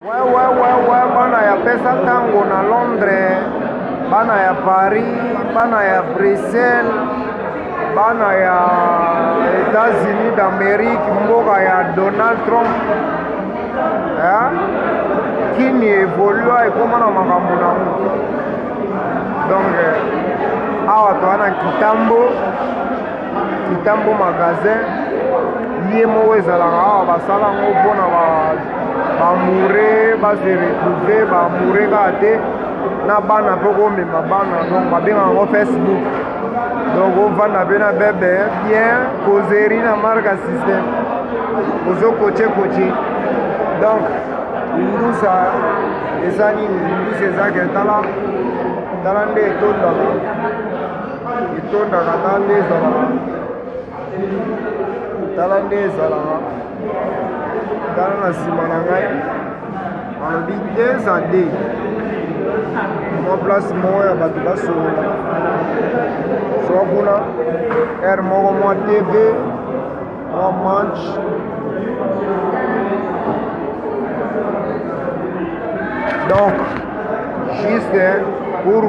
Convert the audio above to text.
Ouais, bana ya pesa tango na Londres, bana ya Paris, bana ya Bruxelles, bana ya États-Unis d'Amérique, mboka ya Donald Trump. Kini evolua ekoma na makambo na ngo. Donc awa toana Kitambo magasin ye moko ezalaka awa basala ngo mpona bamoure base retrouve bamoure kaka te na bana mpe komema bana, donc babengaka ngo Facebook. Donc ovanda mpe na bebe bien causerie na marka système ozokoche. Donc lindusa eza nini? Lindusa ezake tala nde etondaka tala nde ezalaka tala na nsima na ngai alobi dezade mwa place moko ya bato basola soa kuna r moko mwa tv mwa match donc juste pour